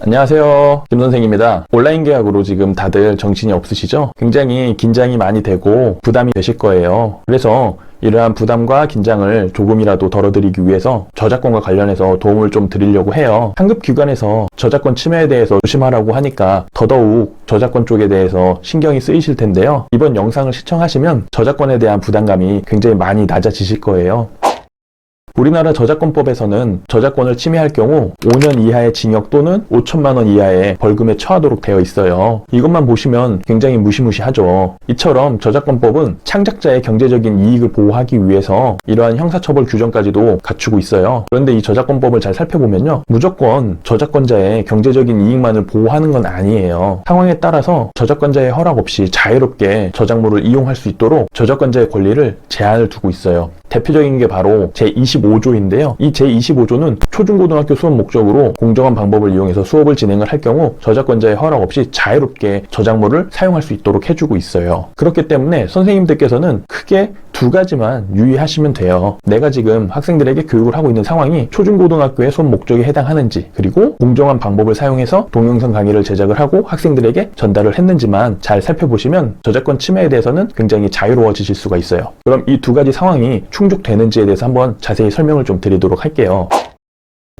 안녕하세요. 김 선생입니다. 온라인 계약으로 지금 다들 정신이 없으시죠? 굉장히 긴장이 많이 되고 부담이 되실 거예요. 그래서 이러한 부담과 긴장을 조금이라도 덜어드리기 위해서 저작권과 관련해서 도움을 좀 드리려고 해요. 상급 기관에서 저작권 침해에 대해서 조심하라고 하니까 더더욱 저작권 쪽에 대해서 신경이 쓰이실 텐데요. 이번 영상을 시청하시면 저작권에 대한 부담감이 굉장히 많이 낮아지실 거예요. 우리나라 저작권법에서는 저작권을 침해할 경우 5년 이하의 징역 또는 5천만 원 이하의 벌금에 처하도록 되어 있어요. 이것만 보시면 굉장히 무시무시하죠. 이처럼 저작권법은 창작자의 경제적인 이익을 보호하기 위해서 이러한 형사처벌 규정까지도 갖추고 있어요. 그런데 이 저작권법을 잘 살펴보면요, 무조건 저작권자의 경제적인 이익만을 보호하는 건 아니에요. 상황에 따라서 저작권자의 허락 없이 자유롭게 저작물을 이용할 수 있도록 저작권자의 권리를 제한을 두고 있어요. 대표적인 게 바로 제25조인데요. 이 제25조는 초중고등학교 수업 목적으로 공정한 방법을 이용해서 수업을 진행을 할 경우 저작권자의 허락 없이 자유롭게 저작물을 사용할 수 있도록 해주고 있어요. 그렇기 때문에 선생님들께서는 크게 두 가지만 유의하시면 돼요. 내가 지금 학생들에게 교육을 하고 있는 상황이 초중고등학교의 수업 목적에 해당하는지, 그리고 공정한 방법을 사용해서 동영상 강의를 제작을 하고 학생들에게 전달을 했는지만 잘 살펴보시면 저작권 침해에 대해서는 굉장히 자유로워지실 수가 있어요. 그럼 이 두 가지 상황이 충족되는지에 대해서 한번 자세히 설명을 좀 드리도록 할게요.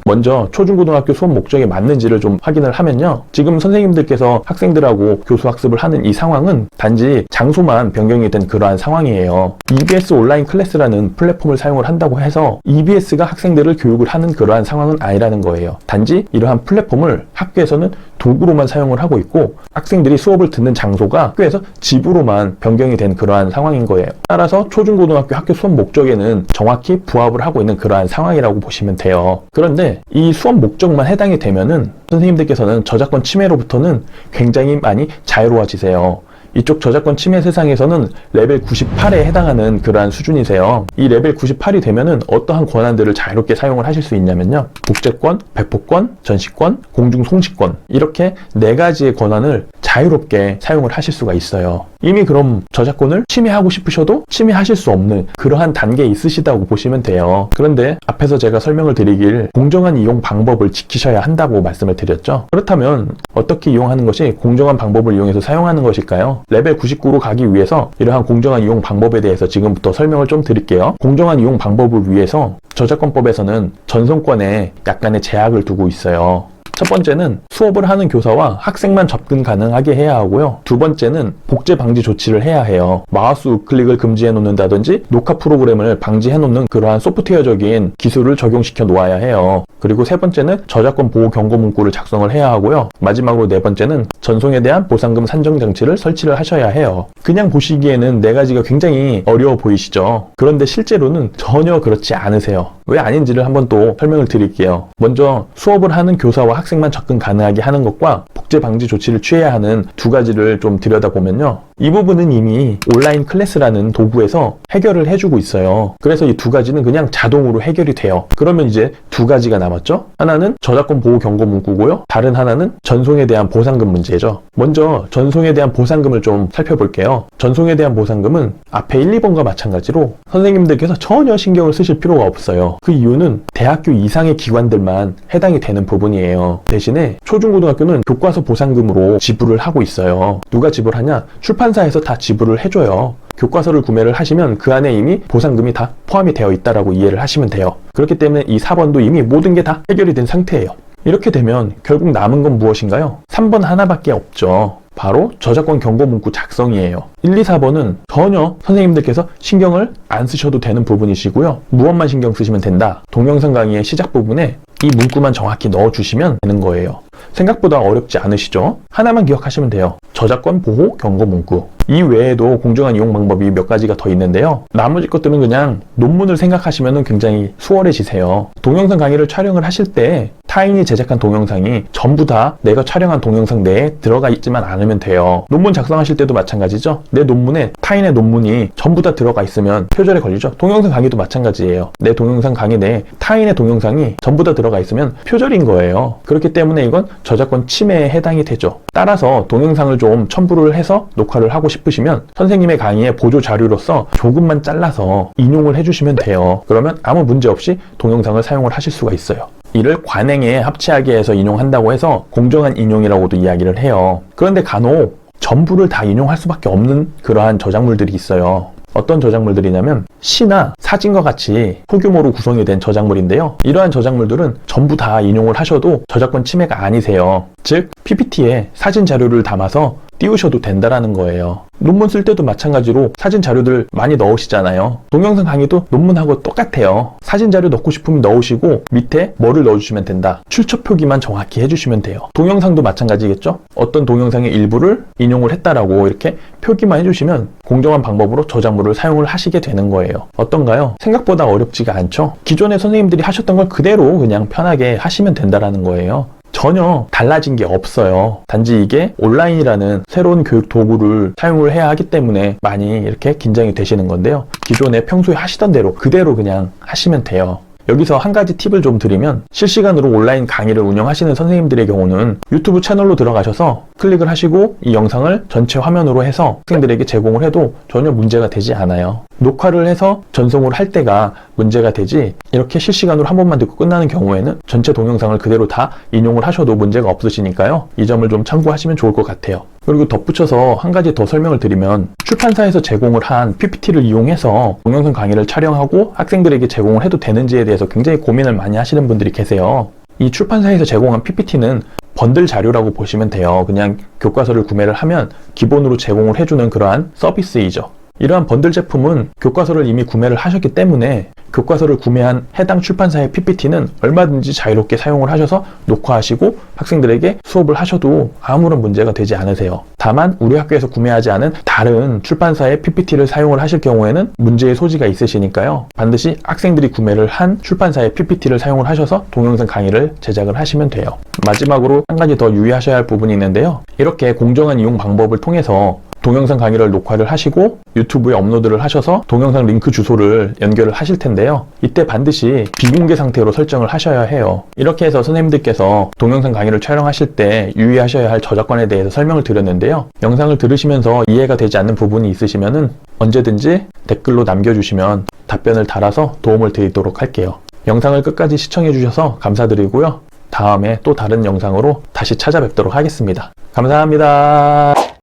먼저 초중고등학교 수업 목적에 맞는지를 좀 확인을 하면요, 지금 선생님들께서 학생들하고 교수학습을 하는 이 상황은 단지 장소만 변경이 된 그러한 상황이에요. EBS 온라인 클래스라는 플랫폼을 사용을 한다고 해서 EBS가 학생들을 교육을 하는 그러한 상황은 아니라는 거예요. 단지 이러한 플랫폼을 학교에서는 도구로만 사용을 하고 있고 학생들이 수업을 듣는 장소가 학교에서 집으로만 변경이 된 그러한 상황인 거예요. 따라서 초중고등학교 학교 수업 목적에는 정확히 부합을 하고 있는 그러한 상황이라고 보시면 돼요. 그런데 이 수업 목적만 해당이 되면은 선생님들께서는 저작권 침해로부터는 굉장히 많이 자유로워지세요. 이쪽 저작권 침해 세상에서는 레벨 98에 해당하는 그러한 수준이세요. 이 레벨 98이 되면은 어떠한 권한들을 자유롭게 사용을 하실 수 있냐면요, 복제권, 배포권, 전시권, 공중송시권, 이렇게 4가지의 권한을 자유롭게 사용을 하실 수가 있어요. 이미 그럼 저작권을 침해하고 싶으셔도 침해하실 수 없는 그러한 단계에 있으시다고 보시면 돼요. 그런데 앞에서 제가 설명을 드리길 공정한 이용 방법을 지키셔야 한다고 말씀을 드렸죠. 그렇다면 어떻게 이용하는 것이 공정한 방법을 이용해서 사용하는 것일까요? 레벨 99로 가기 위해서 이러한 공정한 이용 방법에 대해서 지금부터 설명을 좀 드릴게요. 공정한 이용 방법을 위해서 저작권법에서는 전송권에 약간의 제약을 두고 있어요. 첫 번째는 수업을 하는 교사와 학생만 접근 가능하게 해야 하고요. 두 번째는 복제 방지 조치를 해야 해요. 마우스 우클릭을 금지해 놓는다든지 녹화 프로그램을 방지해 놓는 그러한 소프트웨어적인 기술을 적용시켜 놓아야 해요. 그리고 세 번째는 저작권 보호 경고 문구를 작성을 해야 하고요. 마지막으로 네 번째는 전송에 대한 보상금 산정 장치를 설치를 하셔야 해요. 그냥 보시기에는 4가지가 굉장히 어려워 보이시죠? 그런데 실제로는 전혀 그렇지 않으세요. 왜 아닌지를 한번 또 설명을 드릴게요. 먼저 수업을 하는 교사와 학생만 접근 가능하게 하는 것과 복제 방지 조치를 취해야 하는 두 가지를 좀 들여다보면요, 이 부분은 이미 온라인 클래스라는 도구에서 해결을 해주고 있어요. 그래서 이 두 가지는 그냥 자동으로 해결이 돼요. 그러면 이제 두 가지가 남았죠? 하나는 저작권 보호 경고 문구고요, 다른 하나는 전송에 대한 보상금 문제죠. 먼저 전송에 대한 보상금을 좀 살펴볼게요. 전송에 대한 보상금은 앞에 1, 2번과 마찬가지로 선생님들께서 전혀 신경을 쓰실 필요가 없어요. 그 이유는 대학교 이상의 기관들만 해당이 되는 부분이에요. 대신에 초중고등학교는 교과서 보상금으로 지불을 하고 있어요. 누가 지불하냐? 출판사에서 다 지불을 해줘요. 교과서를 구매를 하시면 그 안에 이미 보상금이 다 포함이 되어 있다라고 이해를 하시면 돼요. 그렇기 때문에 이 4번도 이미 모든 게 다 해결이 된 상태예요. 이렇게 되면 결국 남은 건 무엇인가요? 3번 하나밖에 없죠. 바로 저작권 경고 문구 작성이에요. 1, 2, 4번은 전혀 선생님들께서 신경을 안 쓰셔도 되는 부분이시고요. 무엇만 신경 쓰시면 된다? 동영상 강의의 시작 부분에 이 문구만 정확히 넣어주시면 되는 거예요. 생각보다 어렵지 않으시죠? 하나만 기억하시면 돼요. 저작권 보호 경고 문구. 이 외에도 공정한 이용 방법이 몇 가지가 더 있는데요. 나머지 것들은 그냥 논문을 생각하시면 굉장히 수월해지세요. 동영상 강의를 촬영을 하실 때 타인이 제작한 동영상이 전부 다 내가 촬영한 동영상 내에 들어가 있지만 않으면 돼요. 논문 작성하실 때도 마찬가지죠. 내 논문에 타인의 논문이 전부 다 들어가 있으면 표절에 걸리죠. 동영상 강의도 마찬가지예요. 내 동영상 강의 내에 타인의 동영상이 전부 다 들어가 있으면 표절인 거예요. 그렇기 때문에 이건 저작권 침해에 해당이 되죠. 따라서 동영상을 좀 첨부를 해서 녹화를 하고 싶으시면 선생님의 강의의 보조 자료로서 조금만 잘라서 인용을 해주시면 돼요. 그러면 아무 문제 없이 동영상을 사용을 하실 수가 있어요. 이를 관행에 합치하게 해서 인용한다고 해서 공정한 인용이라고도 이야기를 해요. 그런데 간혹 전부를 다 인용할 수밖에 없는 그러한 저작물들이 있어요. 어떤 저작물들이냐면 시나 사진과 같이 소규모로 구성이 된 저작물인데요. 이러한 저작물들은 전부 다 인용을 하셔도 저작권 침해가 아니세요. 즉 PPT에 사진 자료를 담아서 띄우셔도 된다라는 거예요. 논문 쓸 때도 마찬가지로 사진 자료들 많이 넣으시잖아요. 동영상 강의도 논문하고 똑같아요. 사진 자료 넣고 싶으면 넣으시고 밑에 뭐를 넣어주시면 된다. 출처 표기만 정확히 해주시면 돼요. 동영상도 마찬가지겠죠? 어떤 동영상의 일부를 인용을 했다라고 이렇게 표기만 해주시면 공정한 방법으로 저작물을 사용을 하시게 되는 거예요. 어떤가요? 생각보다 어렵지가 않죠? 기존에 선생님들이 하셨던 걸 그대로 그냥 편하게 하시면 된다라는 거예요. 전혀 달라진 게 없어요. 단지 이게 온라인이라는 새로운 교육 도구를 사용을 해야 하기 때문에 많이 이렇게 긴장이 되시는 건데요. 기존에 평소에 하시던 대로 그대로 그냥 하시면 돼요. 여기서 한 가지 팁을 좀 드리면 실시간으로 온라인 강의를 운영하시는 선생님들의 경우는 유튜브 채널로 들어가셔서 클릭을 하시고 이 영상을 전체 화면으로 해서 학생들에게 제공을 해도 전혀 문제가 되지 않아요. 녹화를 해서 전송을 할 때가 문제가 되지 이렇게 실시간으로 한 번만 듣고 끝나는 경우에는 전체 동영상을 그대로 다 인용을 하셔도 문제가 없으시니까요. 이 점을 좀 참고하시면 좋을 것 같아요. 그리고 덧붙여서 한 가지 더 설명을 드리면 출판사에서 제공을 한 PPT를 이용해서 동영상 강의를 촬영하고 학생들에게 제공을 해도 되는지에 대해서 굉장히 고민을 많이 하시는 분들이 계세요. 이 출판사에서 제공한 PPT는 번들 자료라고 보시면 돼요. 그냥 교과서를 구매를 하면 기본으로 제공을 해주는 그러한 서비스이죠. 이러한 번들 제품은 교과서를 이미 구매를 하셨기 때문에 교과서를 구매한 해당 출판사의 PPT는 얼마든지 자유롭게 사용을 하셔서 녹화하시고 학생들에게 수업을 하셔도 아무런 문제가 되지 않으세요. 다만 우리 학교에서 구매하지 않은 다른 출판사의 PPT를 사용을 하실 경우에는 문제의 소지가 있으시니까요. 반드시 학생들이 구매를 한 출판사의 PPT를 사용을 하셔서 동영상 강의를 제작을 하시면 돼요. 마지막으로 한 가지 더 유의하셔야 할 부분이 있는데요. 이렇게 공정한 이용 방법을 통해서 동영상 강의를 녹화를 하시고 유튜브에 업로드를 하셔서 동영상 링크 주소를 연결을 하실 텐데요. 이때 반드시 비공개 상태로 설정을 하셔야 해요. 이렇게 해서 선생님들께서 동영상 강의를 촬영하실 때 유의하셔야 할 저작권에 대해서 설명을 드렸는데요. 영상을 들으시면서 이해가 되지 않는 부분이 있으시면은 언제든지 댓글로 남겨주시면 답변을 달아서 도움을 드리도록 할게요. 영상을 끝까지 시청해 주셔서 감사드리고요. 다음에 또 다른 영상으로 다시 찾아뵙도록 하겠습니다. 감사합니다.